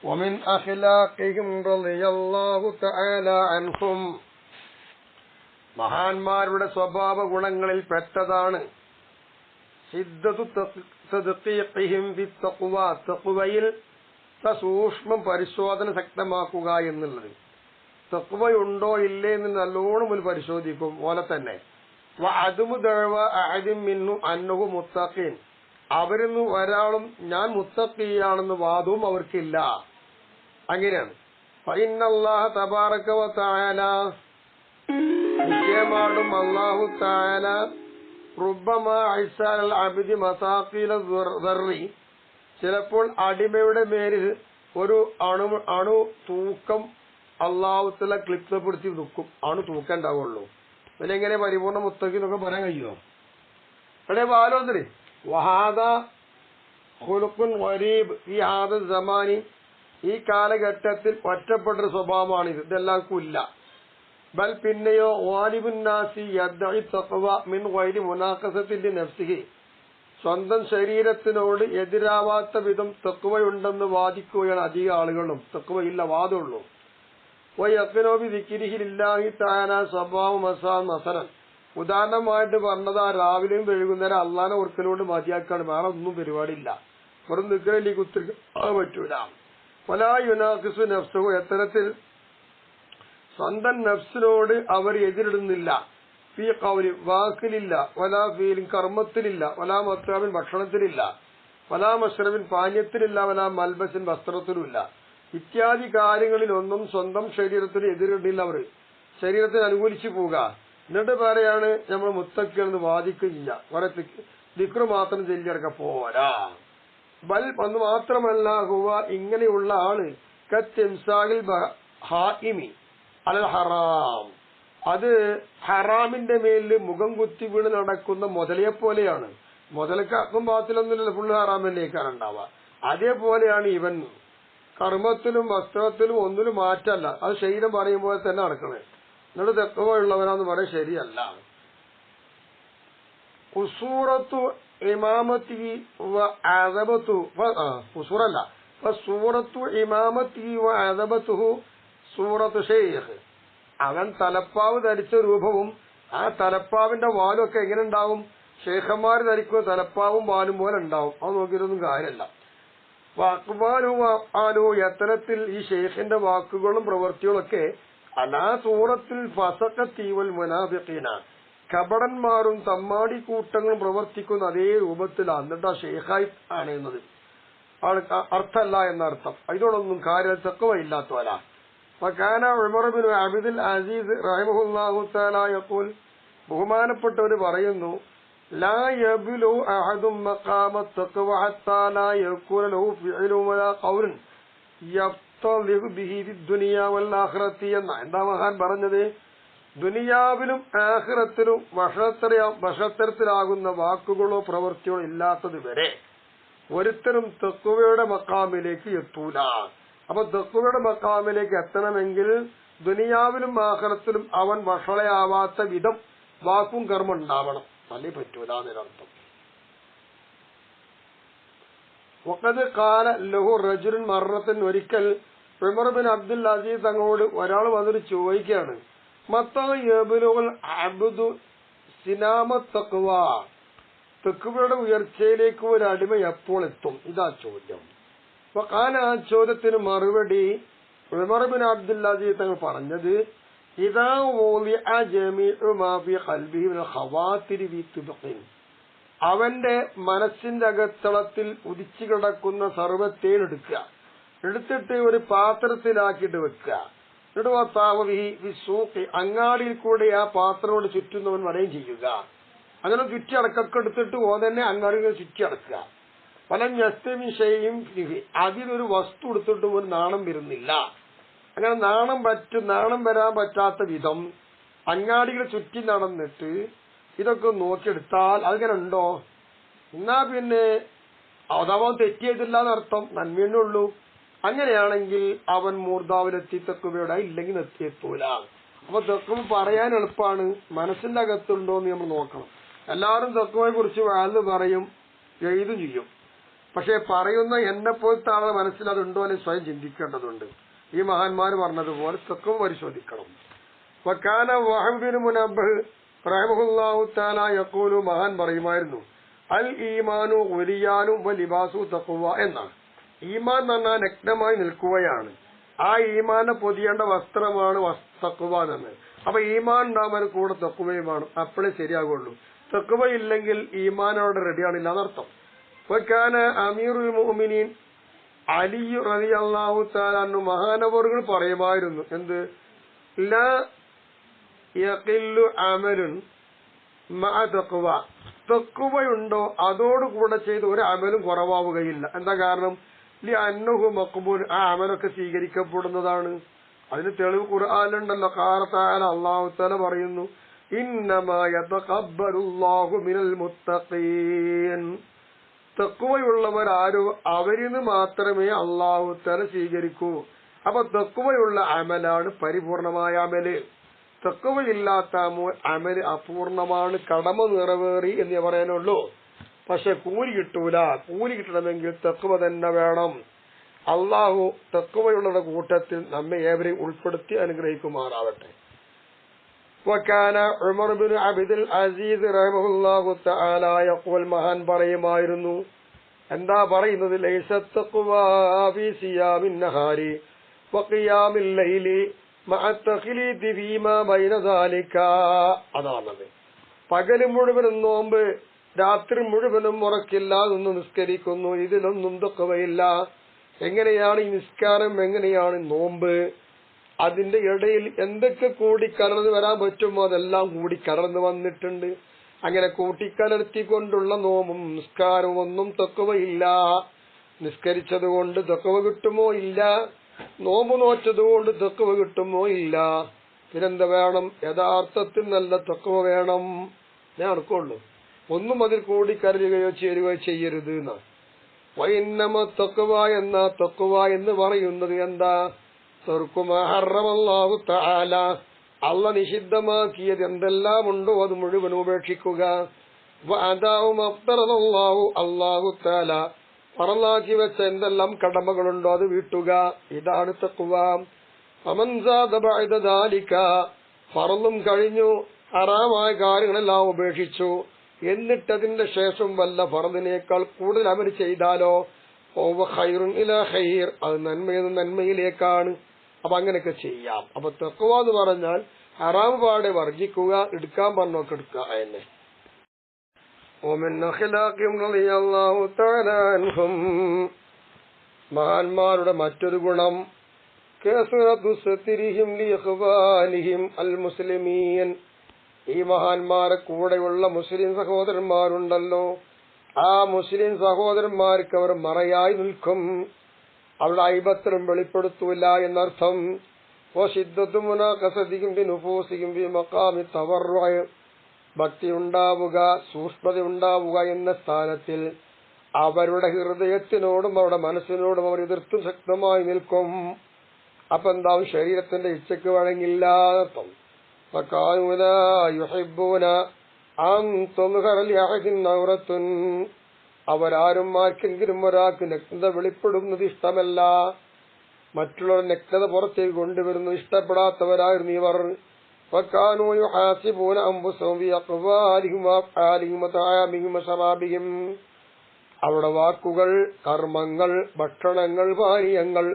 ومن أخلاقهم رضي الله تعالى عنهم മഹാന്മാരുടെ സ്വഭാവ ഗുണങ്ങളിൽ പെട്ടതാണ് തഖ്വയിൽ സൂക്ഷ്മം പരിശോധന ശക്തമാക്കുക എന്നുള്ളത്. തഖ്വയുണ്ടോ ഇല്ലേ എന്ന് നല്ലോണം ഒരു പരിശോധിക്കും പോലെ തന്നെ മുത്തഖീൻ, അവരിന്ന് ഒരാളും ഞാൻ മുത്തഖിയാണെന്ന് വാദവും അവർക്കില്ല. അങ്ങനെയാണ്. ഫഇന്നല്ലാഹ തബാറക വ തആല, നിശ്ചയമായും അല്ലാഹു തആല റുബ്ബമാ ഇസാൽ അബ്ദി മസാഖീല ദർറി, ചിലപ്പോൾ അടിമയുടെ മേലിൽ ഒരു അണു തൂക്കം അല്ലാഹു തആല ക്ലിപ്തപ്പെടുത്തി നിൽക്കും. അണു തൂക്കം ഉണ്ടാവുള്ളൂ. അതിലെങ്ങനെ പരിപൂർണ്ണ മുത്തഖി എന്നൊക്കെ പറയാൻ കഴിയുമോ? ഇവിടെ ആലോചന വഹാദ ഖുലുഖുൻ ഗരീബ് ഈ ഹാദ സമാനി, ഈ കാലഘട്ടത്തിൽ ഒറ്റപ്പെട്ടൊരു സ്വഭാവമാണിത്. ഇതെല്ലാവർക്കും ഇല്ല. ബൽ പിന്നെയോ വാലിബുന്നാസി യദ്ദഇ തഖ്വ മിൻ ഗൈരി മുനാഖസത്തി നഫ്സിഹി, സ്വന്തം ശരീരത്തിനോട് എതിരാവാത്ത വിധം തഖ്വയുണ്ടെന്ന് വാദിക്കുകയാണ് അധിക ആളുകളും. തഖ്വയില്ല വാദമുള്ളൂ. വയഖ്നോബി ദിക്രിഹി ലില്ലാഹി തആല സ്വഭാവ മസാൻ മസലൻ, ഉദാഹരണമായിട്ട് പറഞ്ഞത് രാവിലെയും വൈകുന്നേരം അള്ളാനെ ഓർക്കലോട് മതിയാക്കാണ്, വേറെ ഒന്നും പരിപാടിയില്ല. വെറും നിക്കലി കുത്തിരിക്കാൻ പറ്റൂല. വലാ യുനാഖിസു നഫ്സഹു, എത്തരത്തിൽ സ്വന്തം നഫ്സിനോട് അവർ എതിരിടുന്നില്ല. ഫീ ഖൗലി, വാക്കിലില്ല. വലാ ഫീലിൻ, കർമ്മത്തിലില്ല. വലാ മത്വാബിൻ, ഭക്ഷണത്തിലില്ല. വലാ മശ്റബിൻ, പാനീയത്തിലില്ല. വലാ മൽബസിൻ, വസ്ത്രത്തിലുമില്ല. ഇത്യാദി കാര്യങ്ങളിലൊന്നും സ്വന്തം ശരീരത്തിന് എതിരിടില്ല. അവർ ശരീരത്തിന് അനുകൂലിച്ചു പോവുക. എന്നിട്ട് പറയാണ് നമ്മൾ മുത്തക്കിയെന്ന് വാദിക്കുകയില്ല. കുറെ ദിക്റ് മാത്രം ചെല്ലിയിറക്ക പോരാ. ബൽ ഒന്ന് മാത്രമല്ല, ഹുവ ഇങ്ങനെയുള്ള ആള് കത്തിംസാഹിൽ ഹായിമി അൽ ഹറാം, അത് ഹറാമിന്റെ മേലിൽ മുഖം കുത്തി വീണ് നടക്കുന്ന മുതലയെ പോലെയാണ്. മുതലക്ക് അക്കും പാത്തിലൊന്നുമില്ല, ഫുള്ള് ഹറാമിലേക്കാണുണ്ടാവുക. അതേപോലെയാണ് ഇവൻ. കർമ്മത്തിലും വസ്ത്രത്തിലും ഒന്നിലും മാറ്റല്ല. അത് ശരീരം പറയുമ്പോൾ തന്നെ നടക്കണേ. എന്നിട്ട് തെക്കവുള്ളവനാന്ന് പറയാൻ ശരിയല്ല. ഉസൂറത്തു ഇമാമത്തി വഅദബതു, ഉസൂറല്ല, സൂറത്തു ഇമാമത്തി വഅദബതുഹു സൂറത്തു ഷെയ്ഖ്, അവൻ തലപ്പാവ് ധരിച്ച രൂപവും ആ തലപ്പാവിന്റെ വാലും ഒക്കെ എങ്ങനെ ഉണ്ടാവും? ഷെയ്ഖന്മാർ ധരിക്കുന്ന തലപ്പാവും വാലും പോലെ ഉണ്ടാവും. അത് നോക്കിയിട്ടൊന്നും കാര്യമല്ല. വാക്കുവാലു, എത്തരത്തിൽ ഈ ഷെയ്ഖിന്റെ വാക്കുകളും പ്രവൃത്തികളും ഒക്കെ അലാ സൂറത്തിൽ ഫസഖത്തീവൽ മുനാഫിഖീന, കപടന്മാരും തമ്മാടിക്കൂട്ടങ്ങളും പ്രവർത്തിക്കുന്ന അതേ രൂപത്തിലാണ്. എന്നിട്ട് ആ ഷെയ്ഖായി ആണെന്നത് അർത്ഥമല്ല എന്നർത്ഥം. ഇതിനോടൊന്നും കാര്യം തഖ്വയില്ലാത്തവരാ. വകാന ഉമർ ഇബ്നു അബ്ദുൽ അസീസ് റഹിമഹുല്ലാഹു തആല യഖൂൽ, ബഹുമാനപ്പെട്ടവർ പറയുന്നു, ലാ യബ്ലു അഹദും മഖാമ തഖ്വ ഹത്താ ലാ യകൂന ലഹു ഫിഅലു വലാ ഖൗലൻ യഫ്തലിഹു ബിഹി ഫിദ്ദുനിയ വൽ ആഖിറത്തി എന്ന. എന്താ മഹാൻ പറഞ്ഞത്? ദുനിയാവിലും ആഖിറത്തിലും വഷത്തരത്തിലാകുന്ന വാക്കുകളോ പ്രവൃത്തികളോ ഇല്ലാത്തത് വരെ ഒരുത്തരും തഖ്വയുടെ മഖാമിലേക്ക് എത്തൂല. അപ്പൊ തഖ്വയുടെ മഖാമിലേക്ക് എത്തണമെങ്കിൽ ദുനിയാവിലും ആഖിറത്തിലും അവൻ വഷളയാവാത്ത വിധം വാക്കും കർമ്മം ഉണ്ടാവണം. അല്ലേ പറ്റൂല എന്നർത്ഥം. വഖദ് ഖാല ലഹു റജുലുൻ മറത്തൻ, ഒരിക്കൽ ഉമർ ബിൻ അബ്ദുൽ അസീസ് തങ്ങളോട് ഒരാൾ വന്നിട്ട് ചോദിക്കുകയാണ്, മത്താ യബ്ലുഗുൽ അബ്ദു സിനാമ തഖ്വ, തഖ്വയുടെ ഉയർച്ചയിലേക്ക് ഒരു അടിമ എപ്പോൾ എത്തും? ഇതാ ചോദ്യം. വഖാല, ആ ചോദ്യത്തിന് മറുപടി ഉമർ ബിൻ അബ്ദുൽ അസീസ് തങ്ങൾ പറഞ്ഞത്, ഇദാ വൂദിഅ ജമീഉ മാ ഫീ ഖൽബിഹി മിനൽ ഖവാതിരി ഫീ തുബ്ഖിൻ, അവന്റെ മനസ്സിന്റെ അകത്തളത്തിൽ ഉദിച്ചു കിടക്കുന്ന സർവ്വത്തേൻ എടുക്കുക, എടുത്തിട്ട് ഒരു പാത്രത്തിലാക്കിയിട്ട് വെക്കുക. എന്നിട്ട് അങ്ങാടിയിൽ കൂടെ ആ പാത്രത്തോട് ചുറ്റുന്നവൻ വരെയും ചെയ്യുക. അങ്ങനെ ചുറ്റി അടക്കൊക്കെ എടുത്തിട്ട് തന്നെ അങ്ങാടികൾ ചുറ്റി അടക്കുക. പല ഞസ്തമിഷയും അതിലൊരു വസ്തു എടുത്തിട്ട് ഒരു നാണം വരുന്നില്ല. അങ്ങനെ നാണം വരാൻ പറ്റാത്ത വിധം അങ്ങാടികൾ ചുറ്റി നടന്നിട്ട് ഇതൊക്കെ നോക്കിയെടുത്താൽ അതിങ്ങനെ ഉണ്ടോ? എന്നാ പിന്നെ അഥവാ തെറ്റിയതില്ല എന്നർത്ഥം, നന്മയേ ഉള്ളൂ. അങ്ങനെയാണെങ്കിൽ അവൻ മൂർധാവിലെത്തി തഖ്വയുടെ, ഇല്ലെങ്കിൽ എത്തിയെത്തൂല. അപ്പൊ തഖ്വ പറയാൻ എളുപ്പമാണ്, മനസ്സിന്റെ അകത്തുണ്ടോ എന്ന് നമ്മൾ നോക്കണം. എല്ലാവരും തഖ്വയെ കുറിച്ച് വാല് പറയും, എഴുതും ചെയ്യും. പക്ഷെ പറയുന്ന എന്നെ പോലത്തെ ആളെ മനസ്സിൽ അതുണ്ടോ എന്ന് സ്വയം ചിന്തിക്കേണ്ടതുണ്ട്. ഈ മഹാന്മാർ പറഞ്ഞതുപോലെ തഖ്വ പരിശോധിക്കണം. വകാന വഹബ് ബിൻ മുനബ്ബഹ് റഹിമഹുല്ലാഹു തആല യഖൂലു, മഹാൻ പറയുമായിരുന്നു, അൽ ഈമാനു ഉരിയാനു വ ലിബാസു തഖ്വ എന്നാണ്. ഈമാൻ എന്ന് പറഞ്ഞാൽ നഗ്നമായി നിൽക്കുകയാണ്, ആ ഈമാനെ പൊതിയേണ്ട വസ്ത്രമാണ് തഖ്വ എന്ന്. അപ്പൊ ഈമാൻ ഉണ്ടാകുമ്പോൾ കൂടെ തഖ്വയുമാണ്, അപ്പോഴേ ശരിയാകുള്ളൂ. തഖ്വ ഇല്ലെങ്കിൽ ഈമാനോട് റെഡിയാണില്ല എന്നർത്ഥം. വകാന അമീറുൽ മുഅ്മിനീൻ അലി റളിയല്ലാഹു തആല അൻഹു മഹാനവറുകൾ പറയുമായിരുന്നു, എന്ത്, ലാ യഖില്ലു അമലുൻ മഅ തഖ്വ, തഖ്വയുണ്ടോ അതോടുകൂടെ ചെയ്ത് ഒരു അമലും കുറവാവുകയില്ല. എന്താ കാരണം? ലിഅന്നഹു മഖ്ബൂൽ, ആ അമലൊക്കെ സ്വീകരിക്കപ്പെടുന്നതാണ്. അതിന് തെളിവ് ഖുർആനിലുണ്ടല്ലോ. ഖാല തആല, അല്ലാഹു തആല പറയുന്നു, ഇന്നമാ യതഖബ്ബലുല്ലാഹു മിനൽ മുത്തഖീൻ, തഖ്വയുള്ളവർ ആരോ അവരിന്ന് മാത്രമേ അല്ലാഹു തആല സ്വീകരിക്കൂ. അപ്പൊ തഖ്വയുള്ള അമലാണ് പരിപൂർണമായ അമല്. തഖ്വയില്ലാത്ത അമല് അപൂർണമാണ്, കടമ നിറവേറി എന്നേ പറയാനുള്ളൂ. പക്ഷെ കൂലി കിട്ടൂല. കൂലി കിട്ടണമെങ്കിൽ തഖ്വ തന്നെ വേണം. അള്ളാഹു തഖ്വയുള്ളവരുടെ കൂട്ടത്തിൽ നമ്മെ ഏവരെയും ഉൾപ്പെടുത്തി അനുഗ്രഹിക്കുമാറാവട്ടെ. വകാന ഉമർ ബിൻ അബ്ദുൽ അസീസ് റഹിമഹുല്ലാഹു തആല യഖൂൽ, മഹാൻ പറയുമായിരുന്നു, എന്താ പറയുന്നത്, ലൈസത്ത് തഖ്വാ ഫീ സിയാമിൻ നഹാരി വഖിയാമിൽ ലൈലി മഅ തഖ്ലീദി ഫീമാ ബൈന ദാലിക, അതാണത്. പകല് മുഴുവനും നോമ്പ്, രാത്രി മുഴുവനും ഉറക്കില്ലാതെ നിസ്കരിക്കുന്നു, ഇതിലൊന്നും തഖ്വയില്ല. എങ്ങനെയാണ് ഈ നിസ്കാരം, എങ്ങനെയാണ് നോമ്പ്, അതിന്റെ ഇടയിൽ എന്തൊക്കെ കൂടിക്കലർന്ന് വരാൻ പറ്റുമോ അതെല്ലാം കൂടിക്കലർന്ന് വന്നിട്ടുണ്ട്. അങ്ങനെ കൂട്ടിക്കലർത്തിക്കൊണ്ടുള്ള നോമ്പും നിസ്കാരവും ഒന്നും തഖ്വയില്ല. നിസ്കരിച്ചത് കൊണ്ട് തഖ്വ കിട്ടുമോ? ഇല്ല. നോമ്പ് നോറ്റതുകൊണ്ട് തഖ്വ കിട്ടുമോ? ഇല്ല. പിന്നെന്താ വേണം? യഥാർത്ഥത്തിൽ നല്ല തഖ്വ വേണം. ഞാൻ അടുക്കുള്ളൂ, ഒന്നും അതിൽ കൂടിക്കലരുകയോ ചേരുകയോ ചെയ്യരുത് എന്നാണ്. വഇന്നമ തഖ്വ എന്ന തഖ്വ എന്ന് പറയുന്നത് എന്താ? തർക്കുമാ ഹറമല്ലാഹു തആല, അല്ലാഹു നിഷിദ്ധമാക്കിയത് എന്തെല്ലാം ഉണ്ടോ അത് മുഴുവൻ ഉപേക്ഷിക്കുക. വഅദാഉ മഫ്തറല്ലാഹു, അല്ലാഹു തആല ഫറലാക്കി വെച്ച എന്തെല്ലാം കടമകളുണ്ടോ അത് വീട്ടുക. ഇതാണ് തഖ്വ. ഫമൻ സാദ ബഅദ ദാലിക, ഫറലും കഴിഞ്ഞു, ഹറാമായ കാര്യങ്ങളെല്ലാം ഉപേക്ഷിച്ചു, എന്നിട്ടതിന്റെ ശേഷം വല്ല ഫർദിനേക്കാൾ കൂടുതൽ അമൽ ചെയ്താലോ ഖൈറുൻ ഇലാ ഖൈർ, അത് നന്മയിൽ നന്മയിലേക്കാണ്. അപ്പൊ അങ്ങനെയൊക്കെ ചെയ്യാം. അപ്പൊ തഖ്വ എന്ന് പറഞ്ഞാൽ ഹറാം പാടെ വർജിക്കുക, എടുക്കാൻ പറഞ്ഞൊക്കെ എടുക്കുക എന്നെ. മഹാന്മാരുടെ മറ്റൊരു ഗുണം അൽ മുസ്ലിമീൻ, ഈ മഹാന്മാരെ കൂടെയുള്ള മുസ്ലിം സഹോദരന്മാരുണ്ടല്ലോ, ആ മുസ്ലിം സഹോദരന്മാർക്ക് അവർ മറയായി നിൽക്കും, അവരുടെ ഐബത്തരം വെളിപ്പെടുത്തൂല എന്നർത്ഥം. ഭക്തി ഉണ്ടാവുക, സൂക്ഷ്മത ഉണ്ടാവുക എന്ന സ്ഥാനത്തിൽ അവരുടെ ഹൃദയത്തിനോടും അവരുടെ മനസ്സിനോടും അവർ എതിർത്തും ശക്തമായി നിൽക്കും. അപ്പൊ എന്താവും? ശരീരത്തിന്റെ ഇച്ഛയ്ക്ക് വഴങ്ങില്ല എന്നർത്ഥം. അവരാരും ആർക്കെങ്കിലും ഒരാൾക്ക് നഗ്നത വെളിപ്പെടുന്നത് ഇഷ്ടമല്ല, മറ്റുള്ളവർ നഗ്നത പുറത്തേക്ക് കൊണ്ടുവരുന്നത് ഇഷ്ടപ്പെടാത്തവരായിരുന്നു ഇവർ. അവരുടെ വാക്കുകൾ, കർമ്മങ്ങൾ, ഭക്ഷണങ്ങൾ, പാനീയങ്ങൾ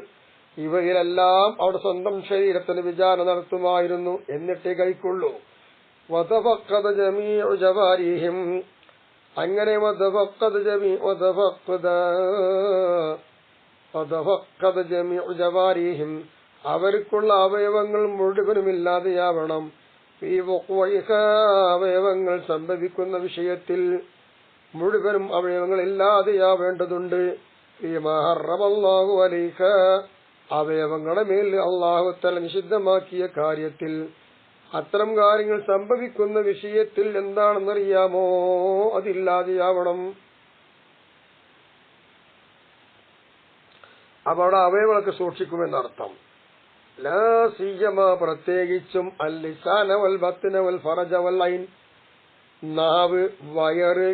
ഇവയിലെല്ലാം അവിടെ സ്വന്തം ശരീരത്തിന് വിചാരണ നടത്തുമായിരുന്നു, എന്നിട്ടേ കഴിക്കുള്ളൂ. അങ്ങനെ അവർക്കുള്ള അവയവങ്ങൾ മുഴുവനുമില്ലാതെയാവണം. ഈ അവയവങ്ങൾ സംഭവിക്കുന്ന വിഷയത്തിൽ മുഴുവനും അവയവങ്ങൾ ഇല്ലാതെയാവേണ്ടതുണ്ട്. ഈ മഹറമല്ലാഹു അലൈക, അവയവങ്ങളുടെ മേൽ അല്ലാഹു തആല നിഷിദ്ധമാക്കിയ കാര്യത്തിൽ, അത്തരം കാര്യങ്ങൾ സംഭവിക്കുന്ന വിഷയത്തിൽ എന്താണെന്നറിയാമോ? അതില്ലാതെയാവണം. അപ്പൊ അവിടെ അവയവങ്ങളൊക്കെ സൂക്ഷിക്കുമെന്നർത്ഥം. ലാ സിയ്യമ, പ്രത്യേകിച്ചും അൽ ലിസാന വൽ ബത്ന വൽ ഫറജ വൽ ഐൻ, നാവ്, വയറ്,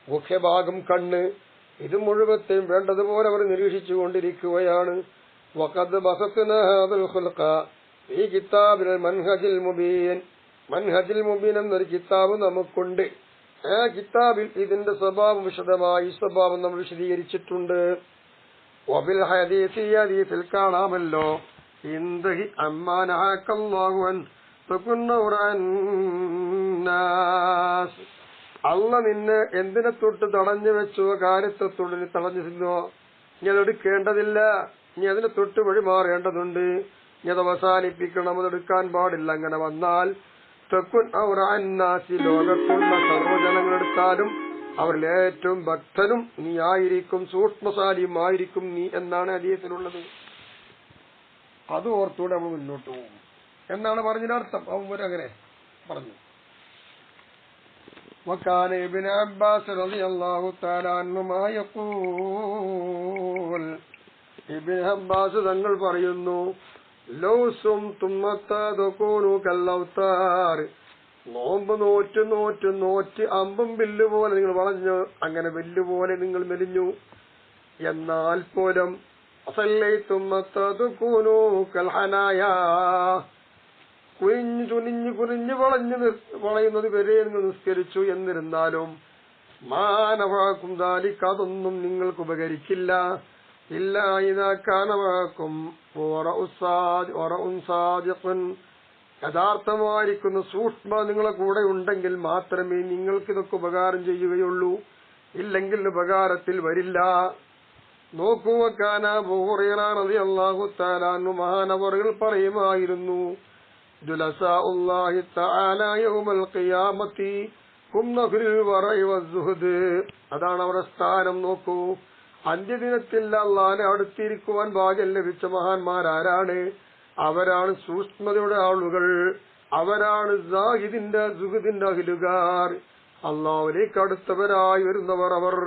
മുഖ്യഭാഗം, കണ്ണ്, ഇത് മുഴുവത്തെയും വേണ്ടതുപോലെ അവർ നിരീക്ഷിച്ചു കൊണ്ടിരിക്കുകയാണ്. വഖദ് ബസത്നാ ഹാദൽ ഖുൽഖ ഫീ കിതാബിൽ മൻഹജിൽ മുബീൻ. മൻഹജിൽ മുബീൻ എന്നൊരു കിതാബ് നമുക്കുണ്ട്. ആ കിതാബിൽ ഇതിന്റെ സ്വഭാവം വിശദമായി സ്വഭാവം നമ്മൾ വിശദീകരിച്ചിട്ടുണ്ട്. വബിൽ ഹദീസിൽ കാണാമല്ലോ ഇന്ദഹി അമ്മാനഹക്കല്ലാഹു അൻ തകുന്ന ഖുർആനാസ്. അള്ള നിന്നെ എന്തിനെ തൊട്ട് തടഞ്ഞു വെച്ചോ, കാര്യത്തെ തൊട്ട് തടഞ്ഞിരുന്നോ, നീ അതെടുക്കേണ്ടതില്ല. നീ അതിനെ തൊട്ട് വഴിമാറേണ്ടതുണ്ട്. നീ അത് അവസാനിപ്പിക്കണം, അതെടുക്കാൻ പാടില്ല. അങ്ങനെ വന്നാൽ തെക്കുൻ ഔറാനാസി, ലോകത്തുള്ള സർവ്വജനങ്ങളെടുത്താലും അവരിൽ ഏറ്റവും ഭക്തനും നീ ആയിരിക്കും, സൂക്ഷ്മശാലിയുമായിരിക്കും നീ എന്നാണ് ഹദീസിലുള്ളത്. അത് ഓർത്തൂടെ നമ്മൾ മുന്നോട്ട് പോകും എന്നാണ് പറഞ്ഞതിനർത്ഥം. അവൻ അങ്ങനെ പറഞ്ഞു. وكان ابن عباس رضي الله تعالى عنهما يقول, ഇബ്നു അബ്ബാസ് തങ്ങൾ പറയുന്നു, ലൗസും തുമ്മത്തൂനു കല്ലൗത്താർ, നോമ്പ് നോറ്റ് നോറ്റ് നോറ്റ് അമ്പും വില്ല് പോലെ നിങ്ങൾ വളഞ്ഞു, അങ്ങനെ വില്ലുപോലെ നിങ്ങൾ മെലിഞ്ഞു. എന്നാൽ പോലും തുമ്മത്തൂനു കൽഹനായ, കുനിഞ്ഞു തുനിഞ്ഞു കുനിഞ്ഞു വളയുന്നത് വരെ നിങ്ങൾ നിസ്കരിച്ചു. എന്നിരുന്നാലും മാനവാക്കും ദാലിക്ക്, അതൊന്നും നിങ്ങൾക്ക് ഉപകരിക്കില്ല. ഇല്ല ഇതാ കാനവാക്കും യഥാർത്ഥമായിരിക്കുന്ന സൂക്ഷ്മ നിങ്ങളെ കൂടെ ഉണ്ടെങ്കിൽ മാത്രമേ നിങ്ങൾക്ക് ഇതൊക്കെ ഉപകാരം ചെയ്യുകയുള്ളൂ. ഇല്ലെങ്കിൽ ഉപകാരത്തിൽ വരില്ല. നോക്കൂ, കാന അബൂ ഹുറൈറ റളിയല്ലാഹു തആല അൻഹു മഹാനവറുകൾ പറയുമായിരുന്നു, ജുലസാഉല്ലാഹി തആല യൗമൽ ഖിയാമത്തി ഹും നഹ്റുൽ വറഇ വസ്സുഹദ്. അതാണ് അവരുടെ സ്ഥാനം. നോക്കൂ, അന്ത്യദിനത്തിൽ അല്ലാഹുവിനെ അടുത്തിരിക്കുവാൻ ഭാഗ്യം ലഭിച്ച മഹാന്മാരാരാണ്? അവരാണ് സൂക്ഷ്മതയുടെ ആളുകൾ. അവരാണ് സാഹിദിന്റെ സുഹദിന്റെ അഹിലുകാർ. അള്ളാഹുവിലേക്ക് അടുത്തവരായി വരുന്നവർ അവർ.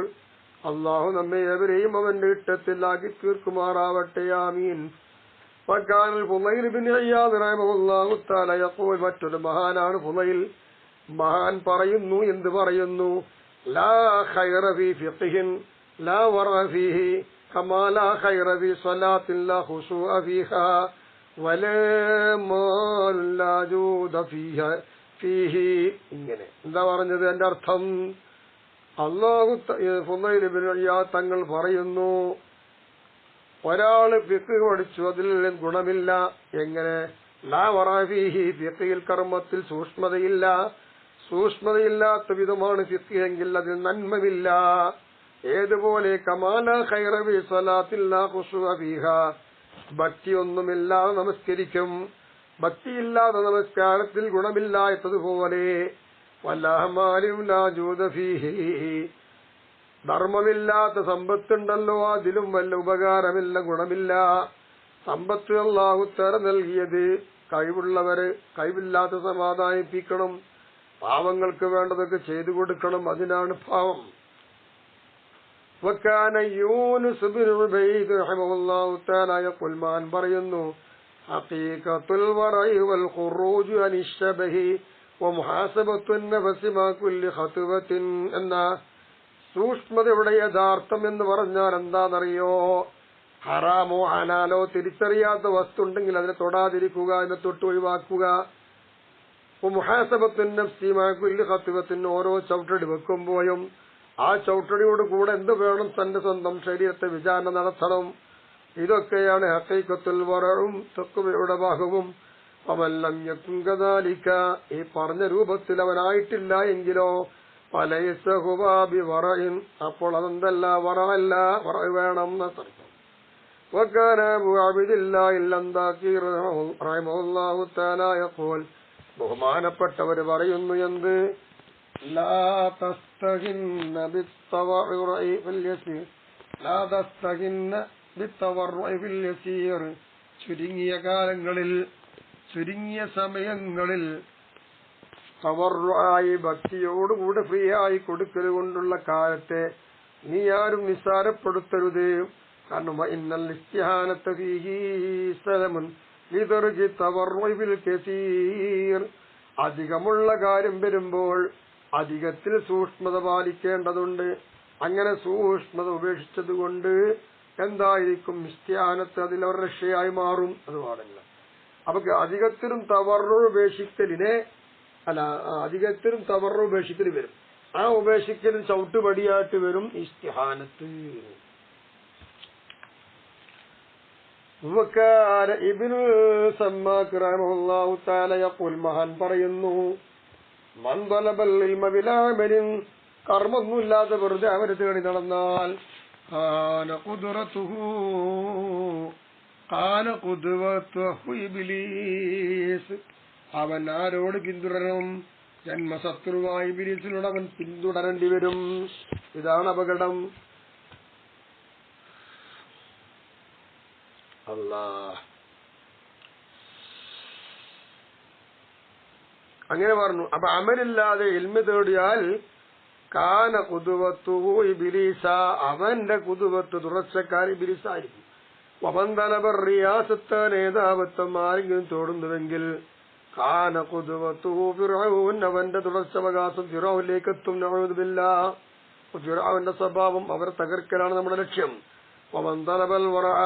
അള്ളാഹു നമ്മെ ഏവരെയും അവന്റെ ഇഷ്ടത്തിലാക്കി തീർക്കുമാറാവട്ടെ. ആമീൻ. മറ്റൊരു മഹാനാണ് ഫുളൈൽ. മഹാൻ പറയുന്നു, എന്ത് പറയുന്നു? ലാ ഖൈറ ഫീ ഫിഖ്ഹിൻ ലാ വറഅ ഫീഹി കമാ ലാ ഖൈറ ഫീ സ്വലാത്തിൻ ലാ ഖുശൂഅ ഫീഹാ വലാ മാൽ ലാ ജൂദ ഫീഹി. ഇങ്ങനെ എന്താ പറഞ്ഞത്? എന്റെ അർത്ഥം, അല്ലാഹു ഫുളൈൽ ഇബ്നു ഇയാദ് തങ്ങൾ പറയുന്നു, ഒരാള് ഫിഖ് പഠിച്ചു, അതിൽ ഗുണമില്ല. എങ്ങനെ? ലാ വറഅ ഫീഹി, ഫിഖിൽ കർമ്മത്തിൽ സൂക്ഷ്മതയില്ല. സൂക്ഷ്മതയില്ലാത്ത വിധമാണ് ഫിഖ് എങ്കിൽ അതിൽ നന്മയില്ല. ഏതുപോലെ കമാല ഖൈറ ഫീ സ്വലാത്തിൻ ലാ ഖുശൂഅ ഫീഹാ, ഭക്തിയൊന്നുമില്ലാതെ നമസ്കരിക്കും. ഭക്തിയില്ലാതെ നമസ്കാരത്തിൽ ഗുണമില്ലാത്തതുപോലെ വലാ മാലിൻ ലാ ജൂദ ഫീഹി, ധർമ്മമില്ലാത്ത സമ്പത്തുണ്ടല്ലോ, അതിലും വല്ല ഉപകാരമില്ല, ഗുണമില്ല. സമ്പത്ത് അല്ലാഹു തആല നൽകിയത് കഴിവുള്ളവര്, കഴിവില്ലാത്ത സമാധാനിപ്പിക്കണം, പാവങ്ങൾക്ക് വേണ്ടതൊക്കെ ചെയ്തു കൊടുക്കണം. അതിനാണ് പാവം. വകാന യൂനുസ് ഇബ്നു ഉബൈദ് റഹിമഹുല്ലാഹു തആല യഖുൽ, മാൻ പറയുന്നു, ഹഖീഖത്തുൽ വറഇ വൽ ഖുറൂജു അനിശ്ശബഹി വമുഹാസബത്തുൻ നഫ്സി മാ കുല്ലി ഖത്വത്തിൻ. എന്ന സൂക്ഷ്മതയുടെ യഥാർത്ഥം എന്ന് പറഞ്ഞാൽ എന്താണെന്നറിയോ? ഹറാമോ ഹലാലോ തിരിച്ചറിയാത്ത വസ്തു ഉണ്ടെങ്കിൽ അതിനെ തൊടാതിരിക്കുക, അതിനെ തൊട്ട് ഒഴിവാക്കുക. മുഹാസബത്തുൻ നഫ്സി മാ കുല്ലി ഖത്വത്തിൻ, ഓരോ ചവിട്ടടി വെക്കുമ്പോഴും ആ ചവിട്ടടിയോട് കൂടെ എന്ത് വേണം? തന്റെ സ്വന്തം ശരീരത്തെ വിചാരണ നടത്തണം. ഇതൊക്കെയാണ് ഹഖീഖത്തുൽ വറഉം തഖ്വയുടെ ഭാഗവും. ഫമല്ലം യകുൻ കദാലിക, ഈ പറഞ്ഞ രൂപത്തിൽ അവനായിട്ടില്ല എങ്കിലോ ഫലൈസ ഹുവ ബിവറഇൻ, അപ്പോൾ അതെന്തല്ല? വറഅല്ല, വറഅ വേണം എന്നർത്ഥം. വകാന അബൂ അബ്ദില്ലാഹിൽ അൻദാഖി റഹിമഹുല്ലാഹു തആല യഖൂൽ, ബഹുമാനപ്പെട്ടവർ പറയുന്നു, എന്ത്? ലാ തസ്തഗിന്ന ബിത്തവറുഇ ഫിൽ യസീർ, ലാ തസ്തഗിന്ന ബിത്തവറുഇ ഫിൽ യസീർ. ചുരുങ്ങിയ കാലങ്ങളിൽ, ചുരുങ്ങിയ സമയങ്ങളിൽ തവറുആയി, ഭക്തിയോടുകൂടെ ഫ്രീ ആയി കൊടുക്കൽ കൊണ്ടുള്ള കാലത്തെ നീ ആരും നിസ്സാരപ്പെടുത്തരുത്. കാരണം ഇന്നൽ ഇസ്തിഹാനത ഫീഹി സലമുൻ ലിദർജി തവറുഇ ഫിൽ കസീർ. അധികമുള്ള കാര്യം വരുമ്പോൾ അധികത്തിൽ സൂക്ഷ്മത പാലിക്കേണ്ടതുണ്ട്. അങ്ങനെ സൂക്ഷ്മത ഉപേക്ഷിച്ചത് കൊണ്ട് എന്തായിരിക്കും? ഇസ്തിഹാനത്ത് അതിലവർ രക്ഷയായി മാറും. അത് പാടില്ല. അപ്പൊ അധികത്തിലും തവർറു ഉപേക്ഷിക്കലിനെ അധികത്തിലും തവർറു ഉപേക്ഷിക്കൽ വരും. ആ ഉപേക്ഷിക്കലും ചവിട്ടുപടിയായിട്ട് വരും ഇസ്തിഹാനത്ത്. ഇബ്നു സമ്മാക്ക് റഹിമഹുല്ലാഹു തആല യഖൂൽ, മഹാൻ പറയുന്നു, മൻ തലബൽ ഇൽമ ബിലാ അമലിൻ, കർമ്മൊന്നുമില്ലാതെ വെറുതെ അവരെ തേടി നടന്നാൽ ഇബ്ലീസ്, അവൻ ആരോട് പിന്തുടരണം? ജന്മശത്രുവായ ഇബ്ലീസിനോട് അവൻ പിന്തുടരേണ്ടി വരും. ഇതാണ് അപകടം. അങ്ങനെ പറഞ്ഞു. അപ്പൊ അമലില്ലാതെ ഇൽമ തേടിയാൽ കാന ഖുദ്വത്തുഹു ഇബ്ലീസ, അവന്റെ ഖുദ്വത്ത് തുടർച്ചക്കാർ ഇബ്ലീസായിരിക്കും. വമൻ തലബ റിയാസത്ത, നേതാവത്വം ആരെങ്കിലും തോടുന്നുവെങ്കിൽ കാന ഖുദ്വത്തുഹു ഫിർഔൻ, അവന്റെ തുടർച്ചവകാശം ഫിർഔനിലേക്ക് എത്തും. നഊദു ബില്ലാഹ്. ഫിർഔന്റെ സ്വഭാവം അവരെ തകർക്കലാണ് നമ്മുടെ ലക്ഷ്യം. വമൻ തലബൽ വറഅ,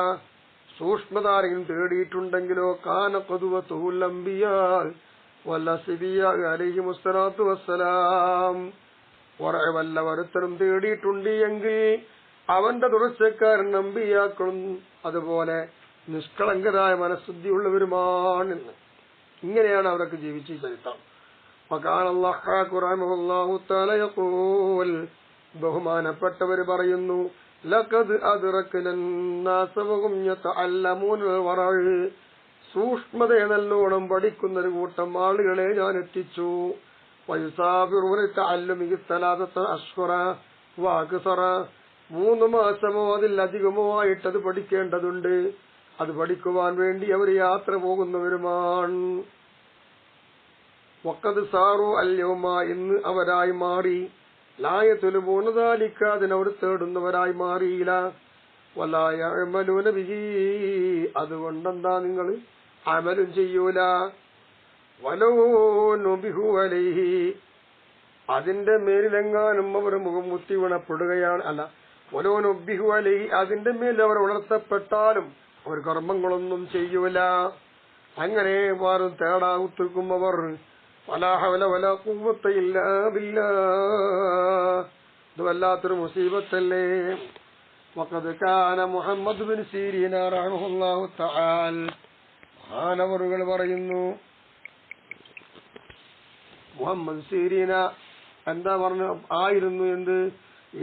സൂക്ഷ്മത ആരെങ്കിലും തേടിയിട്ടുണ്ടെങ്കിലോ കാന ഖുദ്വത്തുഹുൽ അംബിയാ വല്ലസിബിയ അലൈഹിമുസ്സലാത്തു വസ്സലാം, വറഅ ഒരുത്തരും തേടിയിട്ടുണ്ട് എങ്കിൽ അവന്റെ തുടർച്ചക്കാരൻ അംബിയാക്കളും അതുപോലെ നിഷ്കളങ്കരായ മനഃശുദ്ധിയുള്ളവരുമാണ്. ഇങ്ങനെയാണ് അവരൊക്കെ ജീവിച്ച ചരിത്രം. ബഹുമാനപ്പെട്ടവർ പറയുന്നു, ലഖദ് അദ്റകന الناس وهم يتعلمون الورع, സൂക്ഷ്മതയെ നല്ലോണം പഠിക്കുന്ന ഒരു കൂട്ടം ആളുകളെ ഞാൻ എത്തിച്ചു. വയുസാഫിറൂന തഅല്ലുമി സലാസത അശ്ഹറ വഅക്സറ, 3 മാസമോ അതിലധികമോ ആയിട്ടത് പഠിക്കേണ്ടതുണ്ട്. അത് പഠിക്കുവാൻ വേണ്ടി അവർ യാത്ര പോകുന്നവരുമാണ്. വഖദ് സാറു അൽയൗമ, ഇന്ന് അവരായി മാറി. ലായതുലുബൂന ദാലിക, അതിനവർ തേടുന്നവരായി മാറിയില്ല. വലാ യഅമലൂന ബിഹി, അതുകൊണ്ടെന്താ നിങ്ങൾ അമലും ചെയ്യൂല. വലോ നുബിഹു അലൈഹി, അതിന്റെ മേലിലെങ്ങാനും അവർ മുഖം കുത്തി വീണപ്പെടുകയാണ്. വലോ നുബിഹു അലൈഹി, അതിന്റെ മേൽ അവർ ഉണർത്തപ്പെട്ടാലും അവർ കർമ്മങ്ങളൊന്നും ചെയ്യൂല. അങ്ങനെ മാറും തേടാകുത്തിരിക്കും അവർ. വലാ ഹൗല വലാ ഖുവ്വത ഇല്ലാ ബില്ലാഹ്, ഇത് വല്ലാത്തൊരു മുസീബത്തല്ലേ. വഖദ് കാന മുഹമ്മദ് ബിൻ സീരീന റഹിമഹുല്ലാഹു തആല, മഹാനവറുകൾ പറയുന്നു, മുഹമ്മദ് സീരീന എന്താ പറഞ്ഞു ആയിരുന്നു? എന്ത്?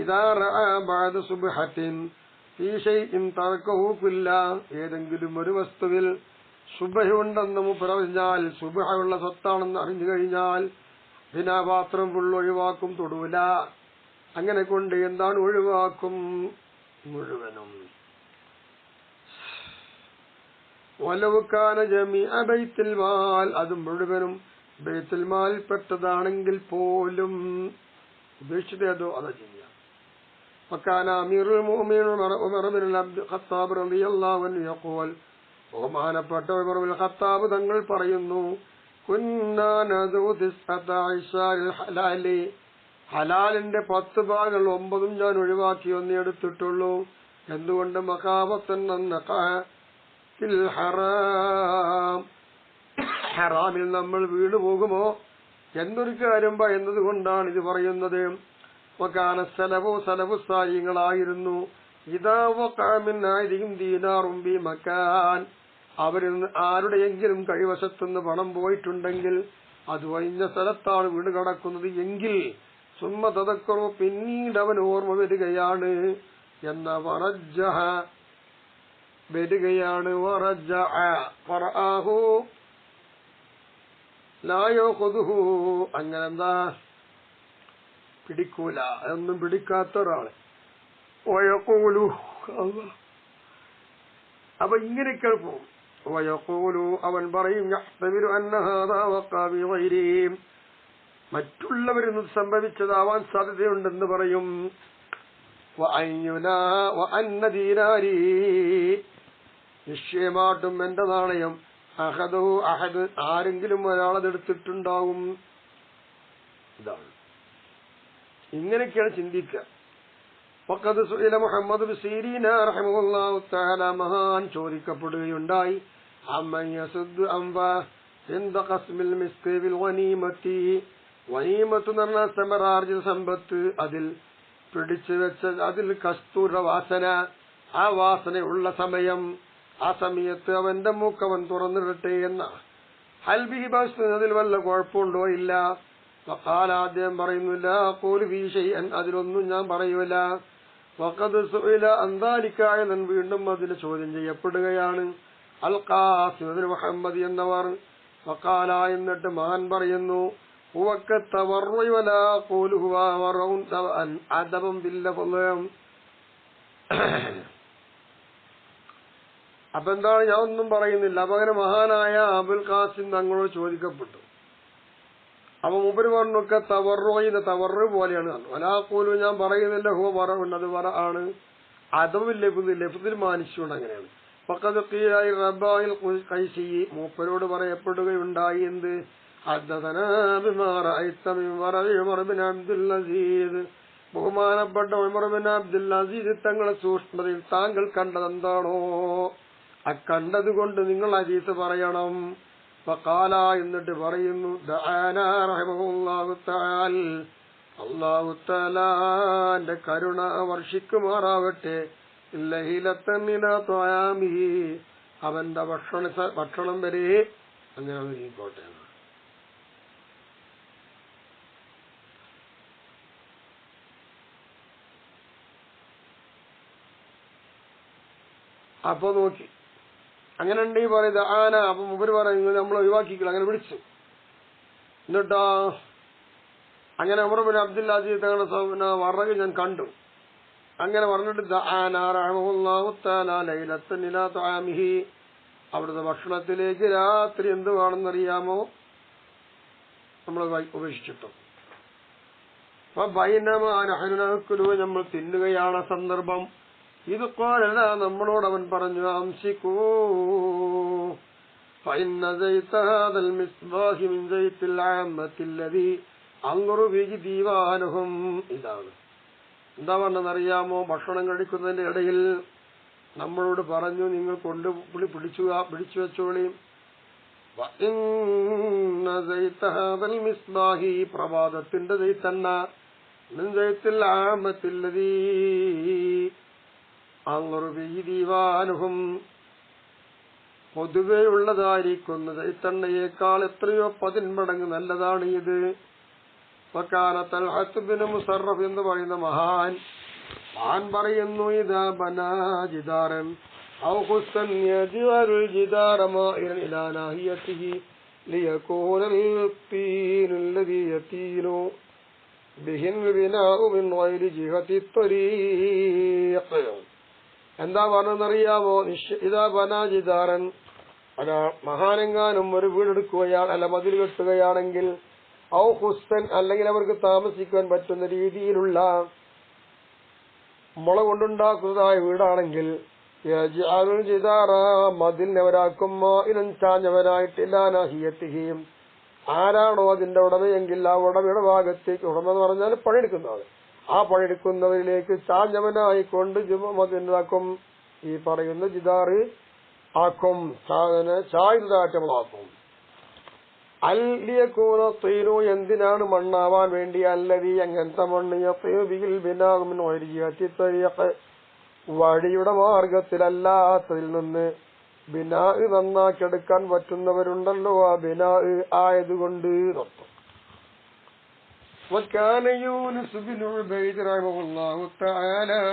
ഇദാ റഅ ബഅദ സുബ്ഹത്തിൻ ഫീ ഷൈഇൻ തറകഹു കുല്ലാ, ഏതെങ്കിലും ഒരു വസ്തുവിൽ സുബ്ഹ് ഉണ്ടെന്ന് പറഞ്ഞാൽ, സുബ്ഹുള്ള സ്വത്താണെന്ന് അറിഞ്ഞു കഴിഞ്ഞാൽ പിന്നെ ആ പാത്രം ഫുൾ ഒഴിവാക്കും, തൊടൂല. അങ്ങനെ കൊണ്ട് എന്താണ് ഒഴിവാക്കും? മുഴുവനും. വലവുക്കാന ജമീഅ ബൈത്തുൽ മാൽ, അത് മുഴുവനും ബൈത്തുൽ മാൽ പെട്ടതാണെങ്കിൽ പോലും ഉപേക്ഷിച്ചതോ അതാ ചെയ്യാം. വകാന അമീറുൽ മുഅ്മിനീൻ ഉമർ ഇബ്നുൽ ഖത്താബ് റളിയല്ലാഹു അൻഹു യഖൂൽ, ബഹുമാനപ്പെട്ട ഉമർ ഇബ്നുൽ ഖത്താബ് തങ്ങൾ പറയുന്നു, കുന്നാ നദു തിസ്അത ഇശാൽ ഹലാലി, ഹലാലിന്റെ 10 ഭാഗങ്ങൾ 9 ഞാൻ ഒഴിവാക്കി ഒന്നേ എടുത്തിട്ടുള്ളൂ. എന്തുകൊണ്ട്? മഖാബത്തൻ ഫിൽ ഹറാം, ഹറാമിൽ നമ്മൾ വീണു പോകുമോ എന്നൊരു കാര്യം പറയുന്നത് കൊണ്ടാണ് ഇത് പറയുന്നത്. വകാന സലഫു, സലഫു സാലിഹീങ്ങളായിരുന്നു, ഇദാ വഖഅ മിൻ ആദിഹിം ദീനാറും ബി മകാൻ, അവരിൽ നിന്ന് ആരുടെയെങ്കിലും കൈവശത്തുനിന്ന് പണം പോയിട്ടുണ്ടെങ്കിൽ അത് ഒഴിഞ്ഞ സ്ഥലത്താണ് വീട് കിടക്കുന്നത് എങ്കിൽ സുമ്മ തദക്കറു, പിന്നീട് അവൻ ഓർമ്മ വരികയാണ് എന്ന വറജ്ജഹ വരികയാണ്. വറജ്ജഅ ഫറആഹു ലാ യഖുദുഹു, അങ്ങനെന്താ പിടിക്കൂല, അതൊന്നും പിടിക്കാത്ത ഒരാള്. വയഖൂലു, അപ്പൊ ഇങ്ങനെയൊക്കെ പോകും. വയഖൂലു, അവൻ പറയും, യഹ്തമിലു അന്ന ഹാദാ വഖഅ ബി ഗൈരിഹി, മറ്റുള്ളവരിൽ നിന്ന് സംഭവിച്ചതാവാൻ സാധ്യതയുണ്ടെന്ന് പറയും. വഅന്ന ദീനാരി, നിശ്ചയമായിട്ടും എന്റെ നാണയം അഹദു അഹദ്, ആരെങ്കിലും ഒരാളതെടുത്തിട്ടുണ്ടാവും. ഇതാണ്, ഇങ്ങനെയൊക്കെയാണ് ചിന്തിക്കുക. ഫഖദ് സുഇല മുഹമ്മദ് ബിൻ സീരീന റഹിമഹുല്ലാഹു തആല മഹാൻ ചോദിക്കപ്പെടുകയുണ്ടായി അമ്മൻ യസുദ്ദു അംബ ഇന്ദ ഖസ്മിൽ മിസ്കി ബിൽ ഗനീമത്തി ഗനീമത്ത് എന്ന് പറഞ്ഞാൽ സമരാർജിത സമ്പത്ത് അതിൽ പിടിച്ചു വെച്ച അതിൽ കസ്തൂര വാസന ആ വാസനയുള്ള സമയം ആ സമയത്ത് അവന്റെ മൂക്കവൻ തുറന്നിടട്ടെ എന്ന ഹൽബിഹി ബസ് അതിൽ വല്ല കുഴപ്പമുണ്ടോ ഇല്ല അദ്ദേഹം പറയുന്നില്ല ഖൂലു ഫീ ഷൈഅൻ അതിലൊന്നും ഞാൻ പറയൂല വഖദ് സുഇല അൻ ദാലിക അയ്ളൻ വീണ്ടും അതിൽ ചോദ്യം ചെയ്യപ്പെടുകയാണ് അൽ ഖാസിം ബിൻ മുഹമ്മദ് എന്നവർ വഖാല എന്നിട്ട് മഹാൻ പറയുന്നു ഹുവക തവർറു വലാ ഖൂലു ഹുവ വറഉൻ അദബൻ ബില്ലഫ്ളം അപ്പൊ എന്താണ് ഞാൻ ഒന്നും പറയുന്നില്ല. അപ്പൊ അങ്ങനെ മഹാനായ അബുൽ ഖാസിം തങ്ങളോട് ചോദിക്കപ്പെട്ടു. അപ്പൊ മൂപ്പര് പറഞ്ഞൊക്കെ തവർറു പോലെയാണ്. വലാഖൂലു ഞാൻ പറയുന്നില്ല ഹുവ വറഉൻ അത് വറ ആണ് അദബിൽ ലഫ്ദിൽ മാനിച്ചുകൊണ്ട് അങ്ങനെയാണ്. ഫഖദ് ഖീല റബ്ബായിൽ ഖൈസി മൂപ്പരോട് പറയപ്പെടുകയുണ്ടായി എന്ത് ഹദ്ദസനാ ബിമാ റഅയ്ത മിൻ വറഇ ഉമർ ബിൻ അബ്ദുൽ അസീസ് ബഹുമാനപ്പെട്ട ഉമർ ബിൻ അബ്ദുൽ അസീസ് തങ്ങളെ സൂക്ഷ്മതയിൽ താങ്കൾ കണ്ടതെന്താണോ കണ്ടതുകൊണ്ട് നിങ്ങൾ ഹദീസ് പറയണം. ഫഖാല എന്നിട്ട് പറയുന്നു ദഅനാ റഹിമഹുല്ലാഹു തആല അല്ലാഹു തആലാന്റെ കരുണ വർഷിക്കുമാറാവട്ടെ ലൈലത്തൻ മിനാ ത്വയാമിഹി അവന്റെ ഭക്ഷണം വരെ അങ്ങനെ നീക്കോട്ടെ. അപ്പൊ നോക്കി അങ്ങനെ ഉണ്ടെങ്കിൽ പറയുന്നത് ആന. അപ്പൊ മുമ്പ് പറയുന്നത് നമ്മൾ ഒഴിവാക്കിക്കില്ല അങ്ങനെ വിളിച്ചു. എന്നിട്ടോ അങ്ങനെ ഉമർ ബിൻ അബ്ദുൽ അസീസ് തങ്ങളുടെ വറക് ഞാൻ കണ്ടു. അങ്ങനെ പറഞ്ഞിട്ട് അവിടുത്തെ ഭക്ഷണത്തിലേക്ക് രാത്രി എന്ത് വേണമെന്നറിയാമോ നമ്മൾ ഉപേക്ഷിച്ചിട്ടു. അപ്പൊ ബൈനമാനഹനുനക്കുലു നമ്മൾ തിന്നുകയാണ് സന്ദർഭം. ഇത് കോലല്ല നമ്മളോട് അവൻ പറഞ്ഞു അംസിക്കൂ ഫഇന്ന സൈത ഹാദൽ മിസ്ബാഹി മിൻ സൈത്തിൽ ആമത്തില്ലദി അൻറു ബിഹി ദീവാനുഹും. ഇതാണ് എന്താ പറഞ്ഞറിയാമോ ഭക്ഷണം കഴിക്കുന്നതിന്റെ ഇടയിൽ നമ്മളോട് പറഞ്ഞു നിങ്ങൾ കൊണ്ട് പിടിച്ചു വെച്ചോളി. വഇന്ന സൈത ഹാദൽ മിസ്ബാഹി പ്രഭാതത്തിന്റെ സൈത്തന്ന മിൻ സൈത്തിൽ ആമത്തില്ലദി ദീവാനുഹും പൊതുവെ ഉള്ളതായിരിക്കുന്ന ചൈത്തണ്ണയേക്കാൾ എത്രയോ 10 മടങ്ങ് നല്ലതാണ് ഇത്. തൽഹത്ത് ബിൻ മുസറഫ് എന്ന് പറയുന്ന മഹാൻ പറയുന്നു ഇദാ ബനാ ജിദാറൻ ഔ ഖുസ്സൻ യജ്അലുൽ ജിദാറ മാഇറൻ ഇലാ നാഹിയതിഹി ലിയകൂന al-tin alladhi yatinu ബിഹിൻ ബിനാഉ മിൻ ഗൈരി ജിഹതി ത്വരീഖ്. എന്താ പറഞ്ഞെന്നറിയാമോ? ഇതാ ബനാജിദാരൻ അല്ല മഹാനെങ്ങാനും ഒരു വീടെടുക്കുകയാണ് അല്ല മതിൽ കെട്ടുകയാണെങ്കിൽ ഔ ഹുസ്സൻ അല്ലെങ്കിൽ അവർക്ക് താമസിക്കാൻ പറ്റുന്ന രീതിയിലുള്ള മുള കൊണ്ടുണ്ടാക്കുന്നതായ വീടാണെങ്കിൽ മതിലിനവരാക്കും ചാഞ്ഞവനായിട്ടില്ലാനാഹിയത്തിയും ആരാണോ അതിന്റെ ഉടമയെങ്കിൽ ആ ഉടമയുടെ ഭാഗത്തേക്ക് ഉടമ എന്ന് പറഞ്ഞാൽ പണിയെടുക്കുന്നതാണ് ആ പണിയെടുക്കുന്നവരിലേക്ക് ചാഞ്ഞവനായിക്കൊണ്ട് മതിലാക്കും ഈ പറയുന്ന ജിദാറ് ആക്കും ചായുതാറ്റങ്ങളാക്കും. അല്ലിയക്കൂന തീരു എന്തിനാണ് മണ്ണാവാൻ വേണ്ടി അല്ലതി അങ്ങനത്തെ മണ്ണ് വഴിയുടെ മാർഗത്തിലല്ലാത്തതിൽ നിന്ന് ബിനാ നന്നാക്കിയെടുക്കാൻ പറ്റുന്നവരുണ്ടല്ലോ ആ ബിനാ ആയതുകൊണ്ട് നിർത്തും. وكان يونس بن عبيد رحمه الله تعالى